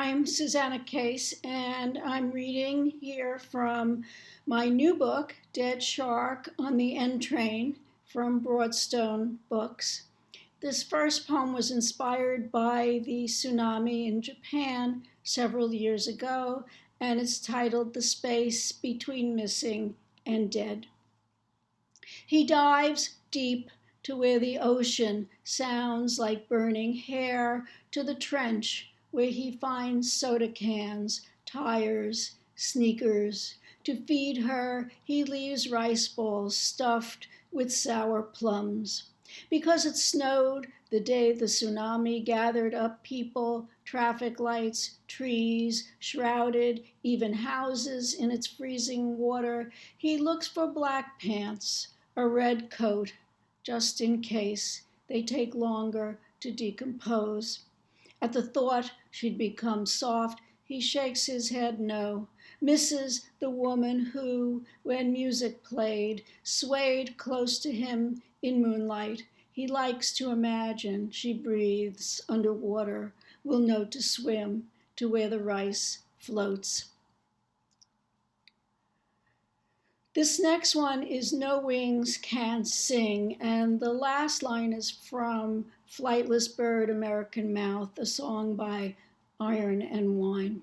I'm Susana Case, and I'm reading here from my new book, Dead Shark on the N Train, from Broadstone Books. This first poem was inspired by the tsunami in Japan several years ago, and it's titled The Space Between Missing and Dead. He dives deep to where the ocean sounds like burning hair, to the trench where he finds soda cans, tires, sneakers. To feed her, he leaves rice balls stuffed with sour plums. Because it snowed the day the tsunami gathered up people, traffic lights, trees, shrouded even houses in its freezing water, he looks for black pants, a red coat, just in case they take longer to decompose. At the thought she'd become soft, he shakes his head no, misses the woman who, when music played, swayed close to him in moonlight. He likes to imagine she breathes underwater, will know to swim to where the rice floats. This next one is No Wings Can't Sing, and the last line is from Flightless Bird, American Mouth, a song by Iron and Wine.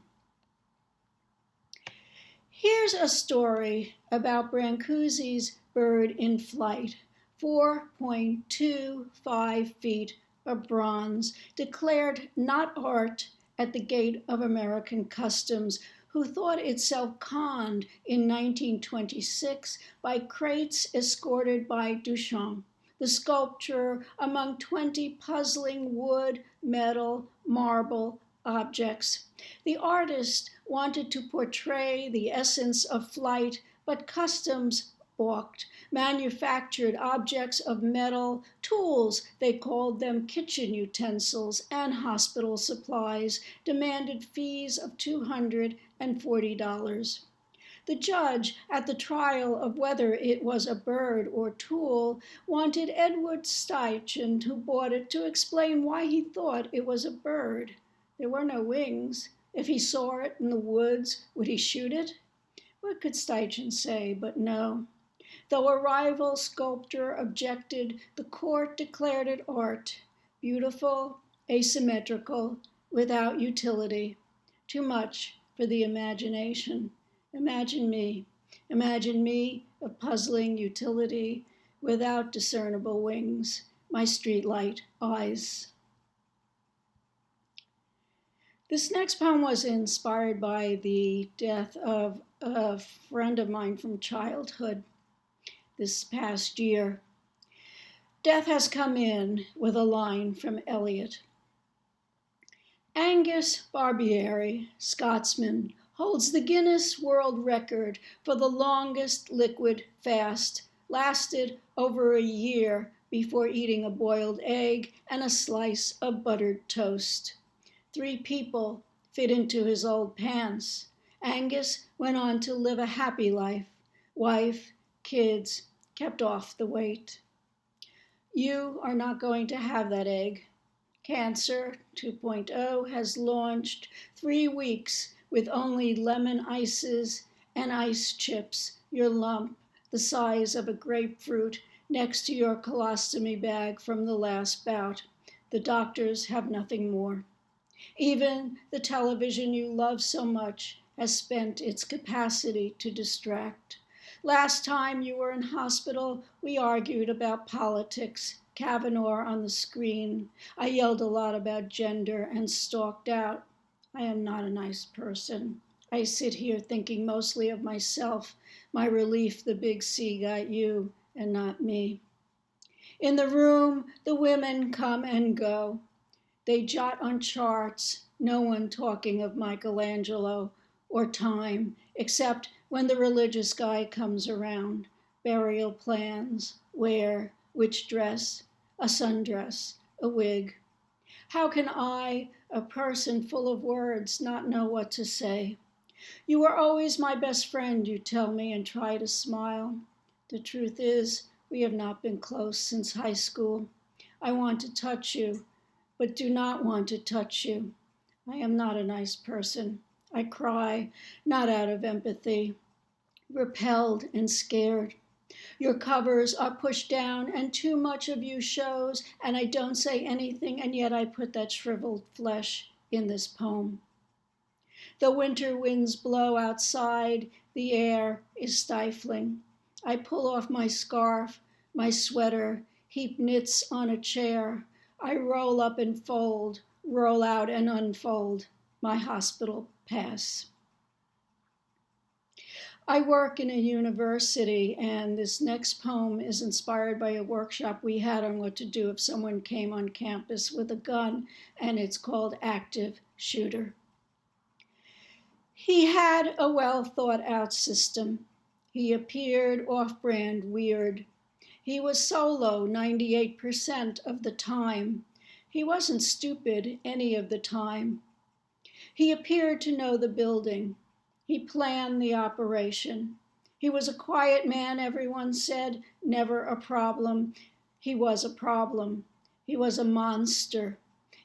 Here's a story about Brancusi's bird in flight, 4.25 feet of bronze, declared not art at the gate of American Customs, who thought itself conned in 1926 by crates escorted by Duchamp, the sculptor among 20 puzzling wood, metal, marble objects. The artist wanted to portray the essence of flight, but Customs balked. Manufactured objects of metal, tools, they called them, kitchen utensils, and hospital supplies, demanded fees of $240. The judge, at the trial of whether it was a bird or tool, wanted Edward Steichen, who bought it, to explain why he thought it was a bird. There were no wings. If he saw it in the woods, would he shoot it? What could Steichen say but no? Though a rival sculptor objected, the court declared it art, beautiful, asymmetrical, without utility. Too much for the imagination. Imagine me of puzzling utility without discernible wings, my streetlight eyes. This next poem was inspired by the death of a friend of mine from childhood this past year. Death has come in with a line from Eliot. Angus Barbieri, Scotsman, holds the Guinness World Record for the longest liquid fast, lasted over a year before eating a boiled egg and a slice of buttered toast. 3 people fit into his old pants. Angus went on to live a happy life. Wife, kids, kept off the weight. You are not going to have that egg. Cancer 2.0 has launched 3 weeks with only lemon ices and ice chips, your lump the size of a grapefruit next to your colostomy bag from the last bout. The doctors have nothing more. Even the television you love so much has spent its capacity to distract. Last time you were in hospital, we argued about politics, Kavanaugh on the screen. I yelled a lot about gender and stalked out. I am not a nice person. I sit here thinking mostly of myself, my relief the big C got you and not me. In the room, the women come and go. They jot on charts, no one talking of Michelangelo or time, except when the religious guy comes around. Burial plans, where, which dress, a sundress, a wig. How can I, a person full of words, not know what to say? You were always my best friend, you tell me, and try to smile. The truth is, we have not been close since high school. I want to touch you, but do not want to touch you. I am not a nice person. I cry, not out of empathy, repelled and scared. Your covers are pushed down and too much of you shows, and I don't say anything, and yet I put that shriveled flesh in this poem. The winter winds blow outside, the air is stifling. I pull off my scarf, my sweater, heap knits on a chair. I roll up and fold, roll out and unfold my hospital pass. I work in a university, and this next poem is inspired by a workshop we had on what to do if someone came on campus with a gun, and it's called Active Shooter. He had a well thought out system. He appeared off brand weird. He was solo 98% of the time. He wasn't stupid any of the time. He appeared to know the building. He planned the operation. He was a quiet man, everyone said, never a problem. He was a problem. He was a monster.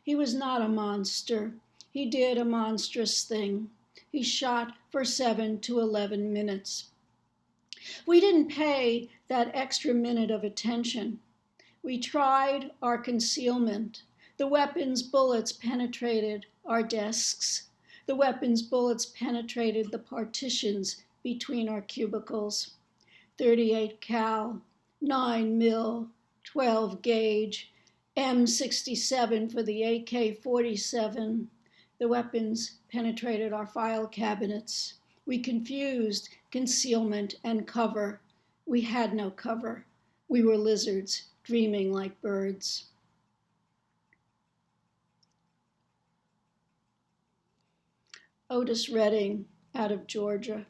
He was not a monster. He did a monstrous thing. He shot for 7 to 11 minutes. We didn't pay that extra minute of attention. We tried our concealment. The weapon's bullets penetrated our desks. The weapon's bullets penetrated the partitions between our cubicles. 38 cal, 9 mil, 12 gauge, M67 for the AK-47. The weapons penetrated our file cabinets. We confused concealment and cover. We had no cover. We were lizards, dreaming like birds. Otis Redding, out of Georgia.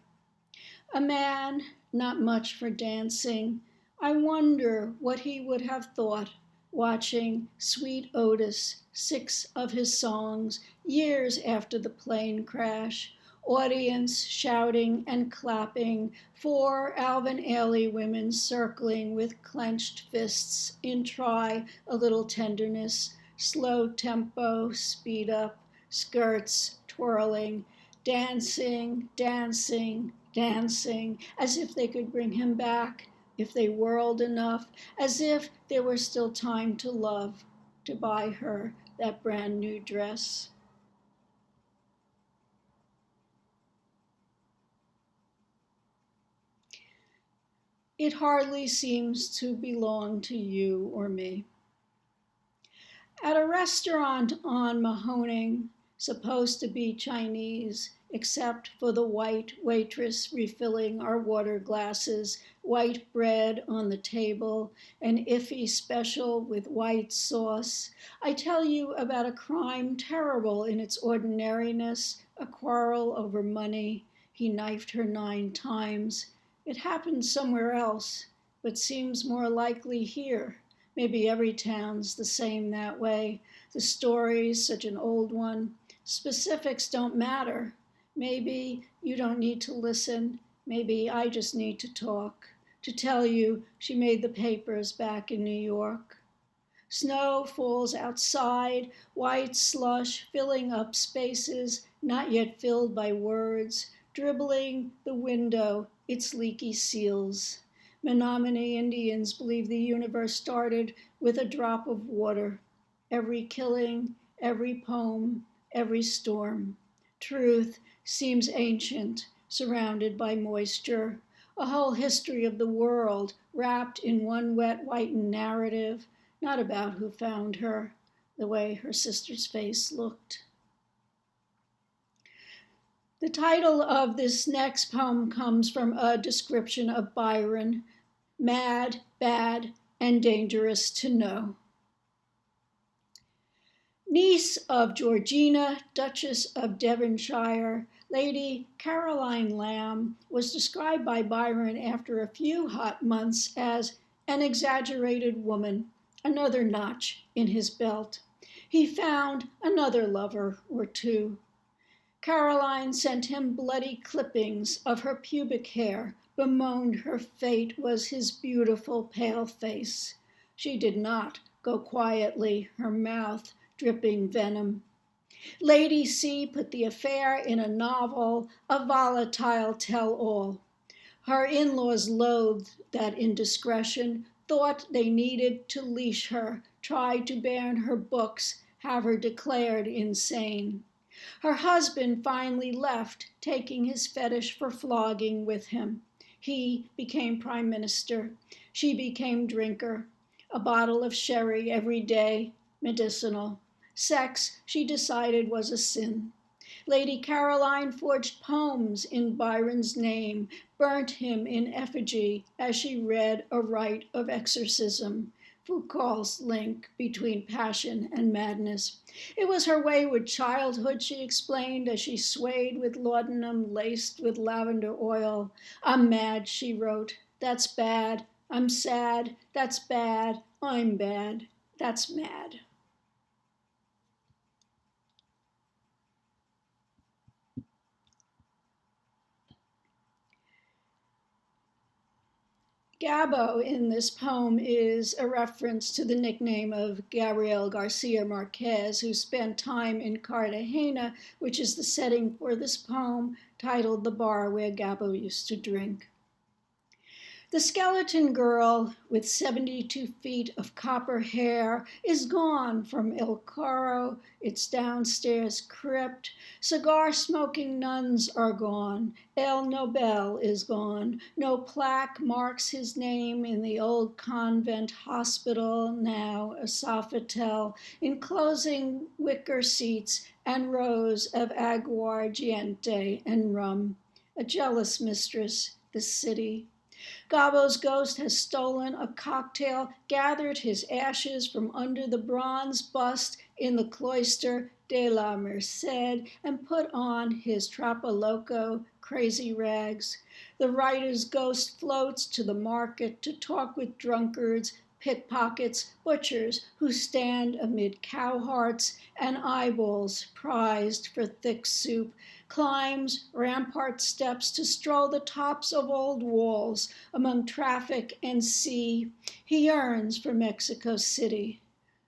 A man not much for dancing. I wonder what he would have thought watching Sweet Otis, 6 of his songs, years after the plane crash, audience shouting and clapping, 4 Alvin Ailey women circling with clenched fists in try a little tenderness, slow tempo, speed up, skirts twirling, dancing, dancing, dancing, as if they could bring him back, if they whirled enough, as if there were still time to love, to buy her that brand new dress. It hardly seems to belong to you or me. At a restaurant on Mahoning, supposed to be Chinese, except for the white waitress refilling our water glasses, white bread on the table, an iffy special with white sauce, I tell you about a crime terrible in its ordinariness, a quarrel over money. He knifed her 9 times. It happened somewhere else, but seems more likely here. Maybe every town's the same that way. The story's such an old one. Specifics don't matter. Maybe you don't need to listen. Maybe I just need to talk, to tell you she made the papers back in New York. Snow falls outside, white slush filling up spaces not yet filled by words, dribbling the window, its leaky seals. Menominee Indians believe the universe started with a drop of water. Every killing, every poem, every storm. Truth seems ancient, surrounded by moisture. A whole history of the world wrapped in one wet whitened narrative, not about who found her, the way her sister's face looked. The title of this next poem comes from a description of Byron, mad, bad, and dangerous to know. Niece of Georgina, Duchess of Devonshire, Lady Caroline Lamb was described by Byron after a few hot months as an exaggerated woman, another notch in his belt. He found another lover or 2. Caroline sent him bloody clippings of her pubic hair, bemoaned her fate was his beautiful pale face. She did not go quietly, her mouth dripping venom. Lady C put the affair in a novel, a volatile tell-all. Her in-laws loathed that indiscretion, thought they needed to leash her, tried to ban her books, have her declared insane. Her husband finally left, taking his fetish for flogging with him. He became prime minister. She became drinker. A bottle of sherry every day, medicinal. Sex, she decided, was a sin. Lady Caroline forged poems in Byron's name, burnt him in effigy as she read a rite of exorcism. Foucault's link between passion and madness. It was her wayward childhood, she explained, as she swayed with laudanum laced with lavender oil. I'm mad, she wrote. That's bad. I'm sad. That's bad. I'm bad. That's mad. Gabo in this poem is a reference to the nickname of Gabriel Garcia Marquez, who spent time in Cartagena, which is the setting for this poem, titled The Bar Where Gabo Used to Drink. The skeleton girl with 72 feet of copper hair is gone from El Coro, its downstairs crypt. Cigar-smoking nuns are gone. El Nobel is gone. No plaque marks his name in the old convent hospital, now a Sofitel, enclosing wicker seats and rows of aguardiente and rum. A jealous mistress, the city. Gabo's ghost has stolen a cocktail, gathered his ashes from under the bronze bust in the cloister de la Merced, and put on his trapaloco crazy rags. The writer's ghost floats to the market to talk with drunkards, pickpockets, butchers who stand amid cow hearts and eyeballs prized for thick soup, climbs rampart steps to stroll the tops of old walls among traffic and sea. He yearns for Mexico City.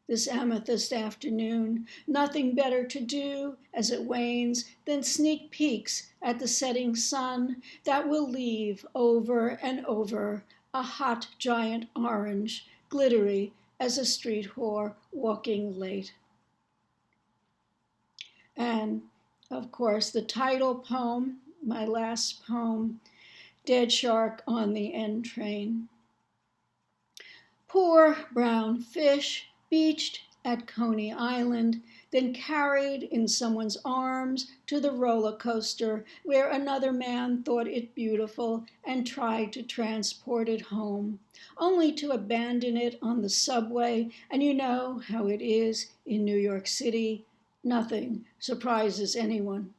This amethyst afternoon, nothing better to do as it wanes than sneak peeks at the setting sun that will leave over and over a hot giant orange, glittery as a street whore walking late. And of course, the title poem, my last poem, Dead Shark on the N Train. Poor brown fish beached at Coney Island, then carried in someone's arms to the roller coaster where another man thought it beautiful and tried to transport it home, only to abandon it on the subway. And you know how it is in New York City. Nothing surprises anyone.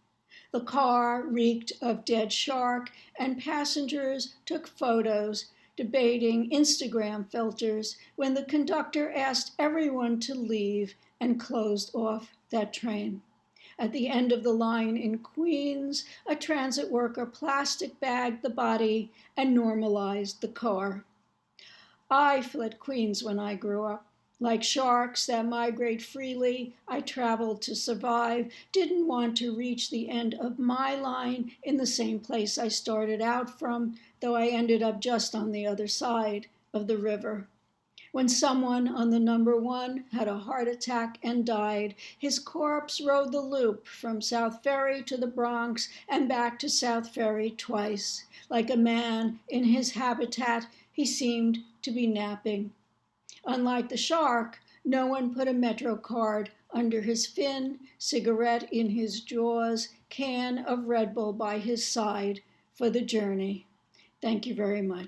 The car reeked of dead shark, and passengers took photos, debating Instagram filters, when the conductor asked everyone to leave and closed off that train. At the end of the line in Queens, a transit worker plastic bagged the body and normalized the car. I fled Queens when I grew up. Like sharks that migrate freely, I traveled to survive, didn't want to reach the end of my line in the same place I started out from, though I ended up just on the other side of the river. When someone on the number 1 had a heart attack and died, his corpse rode the loop from South Ferry to the Bronx and back to South Ferry twice. Like a man in his habitat, he seemed to be napping. Unlike the shark, no one put a Metro card under his fin, cigarette in his jaws, can of Red Bull by his side for the journey. Thank you very much.